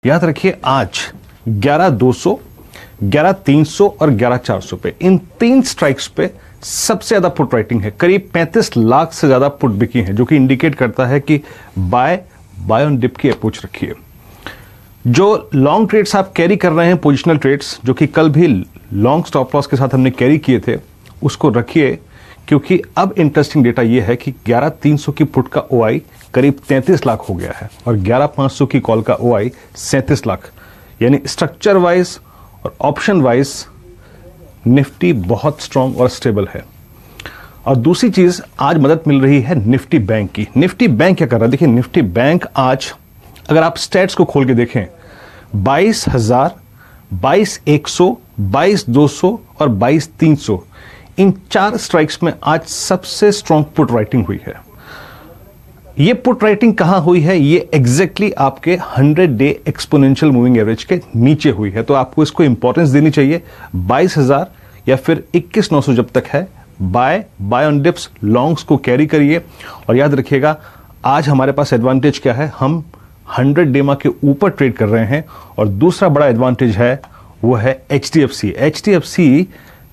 याद रखिए आज 11,200, 11,300 और 11,400 पे, इन तीन स्ट्राइक्स पे सबसे ज्यादा पुट राइटिंग है। करीब 35 लाख से ज्यादा पुट बिकी है, जो कि इंडिकेट करता है कि बाय ऑन डिप की अप्रोच रखिए। जो लॉन्ग ट्रेड्स आप कैरी कर रहे हैं, पोजिशनल ट्रेड्स, जो कि कल भी लॉन्ग स्टॉप लॉस के साथ हमने कैरी किए थे, उसको रखिए, क्योंकि अब इंटरेस्टिंग डेटा यह है कि 11,300 की पुट का ओआई करीब 33 लाख हो गया है और 11,500 की कॉल का ओआई 37 लाख। यानी स्ट्रक्चर वाइज और ऑप्शन वाइज निफ्टी बहुत स्ट्रांग और स्टेबल है। और दूसरी चीज, आज मदद मिल रही है निफ्टी बैंक की। निफ्टी बैंक क्या कर रहा है? देखिए, निफ्टी बैंक आज अगर आप स्टैट्स को खोल के देखें, 22,000, 22,100, 22,200 और 22,300, इन चार स्ट्राइक्स में आज सबसे स्ट्रांग पुट राइटिंग हुई है। ये पुट राइटिंग कहां हुई है? ये एग्जैक्टली आपके 100 डे एक्सपोनेंशियल मूविंग एवरेज के नीचे हुई है, तो आपको इसको इंपॉर्टेंस देनी चाहिए। 22,000 या फिर 21,900 जब तक है, बाय ऑन डिप्स लॉन्ग्स को कैरी करिए। और याद रखिएगा, आज हमारे पास एडवांटेज क्या है? हम 100 डेमा के ऊपर ट्रेड कर रहे हैं। और दूसरा बड़ा एडवांटेज है, वो है HDFC। HDFC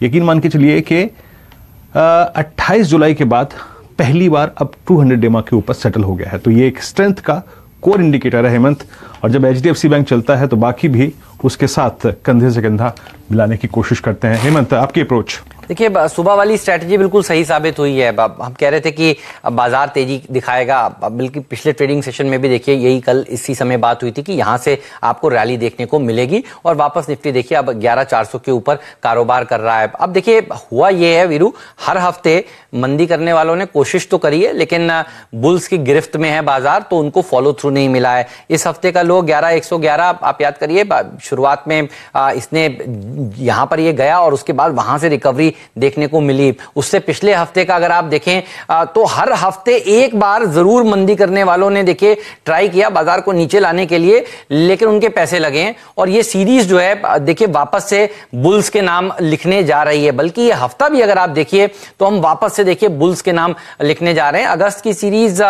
यकीन मान के चलिए कि 28 जुलाई के बाद पहली बार अब 200 डेमा के ऊपर सेटल हो गया है, तो ये एक स्ट्रेंथ का कोर इंडिकेटर है हेमंत। और जब HDFC बैंक चलता है तो बाकी भी उसके साथ कंधे से कंधा मिलाने की कोशिश करते हैं। हेमंत, आपकी अप्रोच? देखिए, सुबह वाली स्ट्रैटेजी बिल्कुल सही साबित हुई है। हम कह रहे थे कि बाजार तेजी दिखाएगा, बल्कि पिछले ट्रेडिंग सेशन में भी देखिए यही कल इसी समय बात हुई थी कि यहां से आपको रैली देखने को मिलेगी। और वापस निफ्टी देखिए अब 11,400 के ऊपर कारोबार कर रहा है। अब देखिए, हुआ ये है वीरू, हर हफ्ते मंदी करने वालों ने कोशिश तो करी है, लेकिन बुल्स की गिरफ्त में है बाजार, तो उनको फॉलो थ्रू नहीं मिला है। इस हफ्ते का लो 11,111, आप याद करिए शुरुआत में इसने यहां पर ये गया और उसके बाद वहां से रिकवरी देखने को मिली। उससे पिछले हफ्ते का अगर आप देखें तो हर हफ्ते एक बार जरूर मंदी करने वालों ने देखिए ट्राई किया बाजार को नीचे लाने के लिए, लेकिन उनके पैसे लगे हैं। और ये सीरीज जो है देखिए वापस से बुल्स के नाम लिखने जा रही है। बल्कि ये हफ्ता भी अगर आप देखिए तो हम वापस से देखिए बुल्स के नाम लिखने जा रहे हैं। अगस्त की सीरीज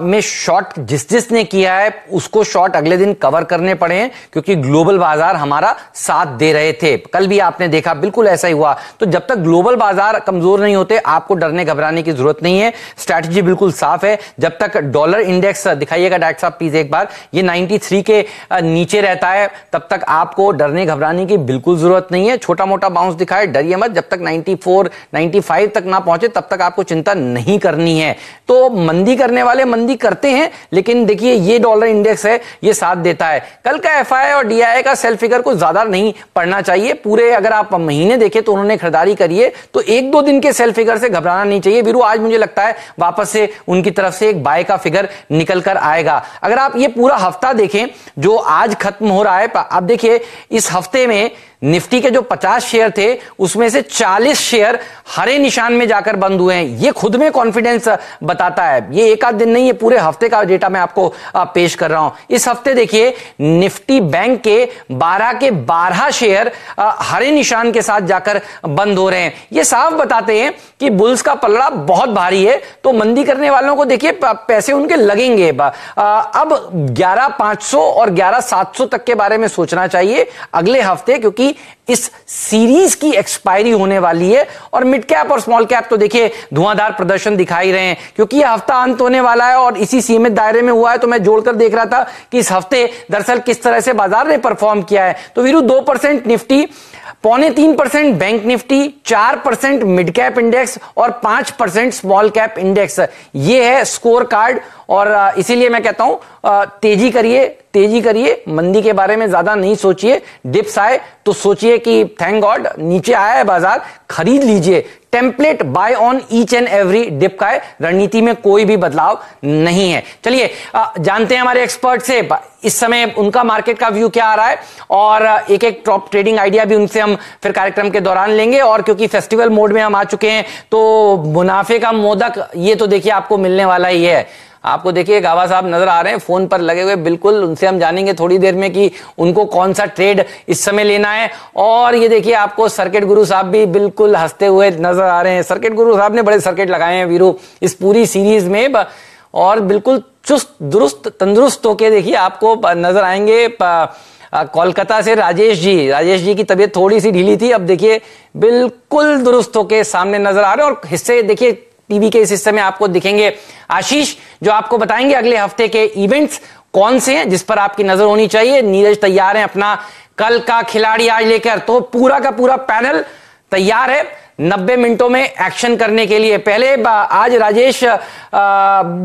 में शॉर्ट जिसने किया है उसको शॉर्ट अगले दिन कवर करने पड़े हैं, क्योंकि ग्लोबल बाजार हमारा साथ दे रहे थे। कल भी आपने देखा बिल्कुल ऐसा ही हुआ। तो जब तक ग्लोबल बाजार कमजोर नहीं होते, आपको डरने घबराने की जरूरत नहीं है। स्ट्रैटेजी बिल्कुल साफ है। जब तक डॉलर इंडेक्स दिखाइएगा डायरेक्टर साहब प्लीज एक बार, ये 93 के नीचे रहता है, तब तक आपको डरने घबराने की बिल्कुल जरूरत नहीं है। छोटा मोटा बाउंस दिखाए, डरिए मत। जब तक 94, 95 तक ना पहुंचे तब तक आपको चिंता नहीं करनी है। तो मंदी करने वाले मंदी करते हैं, लेकिन देखिए ये डॉलर इंडेक्स है, ये साथ देता है। कल का FI और DI का सेल फिगर को ज्यादा नहीं पढ़ना चाहिए। पूरे अगर आप महीने देखें तो उन्होंने खरीदारी करी है, तो एक दो दिन के सेल फिगर से घबराना नहीं चाहिए। वीरू, आज मुझे लगता है वापस से उनकी तरफ से एक बाय का फिगर निकल कर आएगा। अगर आप ये पूरा हफ्ता देखें जो आज खत्म हो रहा है, आप देखिए इस हफ्ते में निफ्टी के जो 50 शेयर थे उसमें से 40 शेयर हरे निशान में जाकर बंद हुए हैं। ये खुद में कॉन्फिडेंस बताता है। ये एक आध दिन नहीं, ये पूरे हफ्ते का डेटा मैं आपको पेश कर रहा हूं। इस हफ्ते देखिए निफ्टी बैंक के 12 के 12 शेयर हरे निशान के साथ जाकर बंद हो रहे हैं। ये साफ बताते हैं कि बुल्स का पलड़ा बहुत भारी है। तो मंदी करने वालों को देखिए पैसे उनके लगेंगे। अब 11,500 और 11,700 तक के बारे में सोचना चाहिए अगले हफ्ते, क्योंकि इस सीरीज की एक्सपायरी होने वाली है। और मिड कैप और स्मॉल कैप तो देखिए धुआंधार प्रदर्शन दिखाई रहे हैं, क्योंकि यह हफ्ता अंत होने वाला है और इसी सीमित दायरे में हुआ है। तो मैं जोड़कर देख रहा था कि इस हफ्ते दरअसल किस तरह से बाजार ने परफॉर्म किया है। तो Veeru 2% Nifty, 2.25% bank Nifty, 4% mid cap index और 5% स्मॉल कैप इंडेक्स, ये है स्कोर कार्ड। और इसीलिए मैं कहता हूं तेजी करिए, मंदी के बारे में ज्यादा नहीं सोचिए। डिप्स आए तो सोचिए कि थैंक गॉड नीचे आया है बाजार, खरीद लीजिए। Template buy on each and every dip का है, रणनीति में कोई भी बदलाव नहीं है। चलिए जानते हैं हमारे एक्सपर्ट से इस समय उनका मार्केट का व्यू क्या आ रहा है, और एक एक टॉप ट्रेडिंग आइडिया भी उनसे हम फिर कार्यक्रम के दौरान लेंगे। और क्योंकि फेस्टिवल मोड में हम आ चुके हैं तो मुनाफे का मोदक ये तो देखिए आपको मिलने वाला ही है। आपको देखिए गावा साहब नजर आ रहे हैं फोन पर लगे हुए, बिल्कुल उनसे हम जानेंगे थोड़ी देर में कि उनको कौन सा ट्रेड इस समय लेना है। और ये देखिए आपको सर्किट गुरु साहब भी बिल्कुल हंसते हुए नजर आ रहे हैं। सर्किट गुरु साहब ने बड़े सर्किट लगाए हैं वीरू इस पूरी सीरीज में। और बिल्कुल चुस्त दुरुस्त तंदुरुस्त होके देखिए आपको नजर आएंगे। कोलकाता से राजेश जी की तबीयत थोड़ी सी ढीली थी, अब देखिए बिल्कुल दुरुस्त होके सामने नजर आ रहे हैं और हिस्से देखिए टीवी के इस हिस्से में आपको दिखेंगे आशीष, जो आपको बताएंगे अगले हफ्ते के इवेंट्स कौन से हैं जिस पर आपकी नजर होनी चाहिए। नीरज तैयार है अपना कल का खिलाड़ी आज लेकर, तो पूरा का पूरा पैनल तैयार है 90 मिनटों में एक्शन करने के लिए। पहले आज राजेश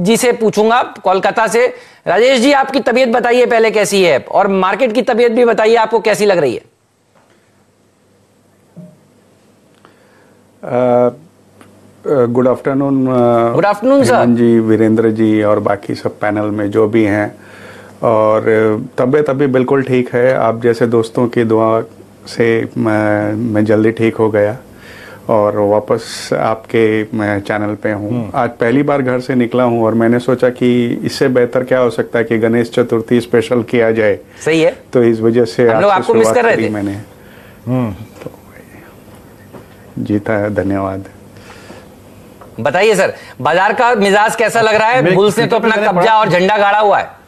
जी से पूछूंगा कोलकाता से। राजेश जी, आपकी तबीयत बताइए पहले कैसी है, और मार्केट की तबीयत भी बताइए आपको कैसी लग रही है। Good afternoon. Good afternoon sir ji, Virendra ji और बाकी सब पैनल में जो भी हैं, और तबीयत अभी बिल्कुल ठीक है। आप जैसे दोस्तों की दुआ से मैं जल्दी ठीक हो गया और वापस आपके चैनल पे हूँ। आज पहली बार घर से निकला हूँ और मैंने सोचा कि इससे बेहतर क्या हो सकता है कि गणेश चतुर्थी स्पेशल किया जाए। सही है, तो इस वजह से हम लोग आपको मिस कर रहे थे मैंने। तो जीता है, धन्यवाद। बताइए सर, बाजार का मिजाज कैसा लग रहा है? बुल्स ने तो अपना कब्जा और झंडा गाड़ा हुआ है।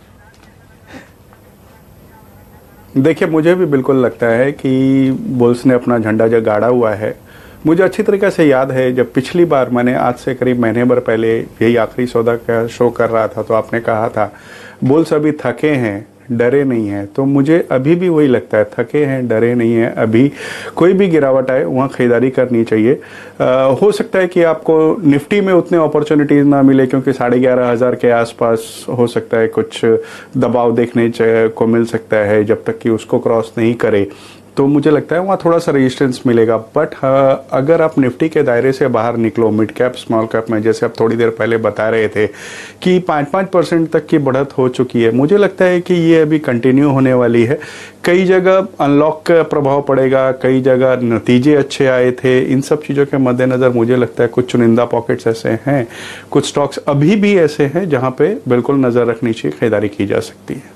देखिए, मुझे भी बिल्कुल लगता है कि बुल्स ने अपना झंडा जो गाड़ा हुआ है। मुझे अच्छी तरीके से याद है जब पिछली बार मैंने आज से करीब महीने भर पहले यही आखिरी सौदा का शो कर रहा था, तो आपने कहा था बुल्स अभी थके हैं, डरे नहीं हैं। तो मुझे अभी भी वही लगता है, थके हैं, डरे नहीं हैं। अभी कोई भी गिरावट आए वहाँ खरीदारी करनी चाहिए। हो सकता है कि आपको निफ्टी में उतने अपॉर्चुनिटीज ना मिले, क्योंकि 11,500 के आसपास हो सकता है कुछ दबाव देखने को मिल सकता है जब तक कि उसको क्रॉस नहीं करे। तो मुझे लगता है वहाँ थोड़ा सा रेजिस्टेंस मिलेगा। बट अगर आप निफ्टी के दायरे से बाहर निकलो, मिड कैप स्मॉल कैप में, जैसे आप थोड़ी देर पहले बता रहे थे कि 5-5% तक की बढ़त हो चुकी है, मुझे लगता है कि ये अभी कंटिन्यू होने वाली है। कई जगह अनलॉक का प्रभाव पड़ेगा, कई जगह नतीजे अच्छे आए थे। इन सब चीज़ों के मद्देनज़र मुझे लगता है कुछ चुनिंदा पॉकेट्स ऐसे हैं, कुछ स्टॉक्स अभी भी ऐसे हैं जहाँ पे बिल्कुल नज़र रखनी चाहिए, खरीदारी की जा सकती है।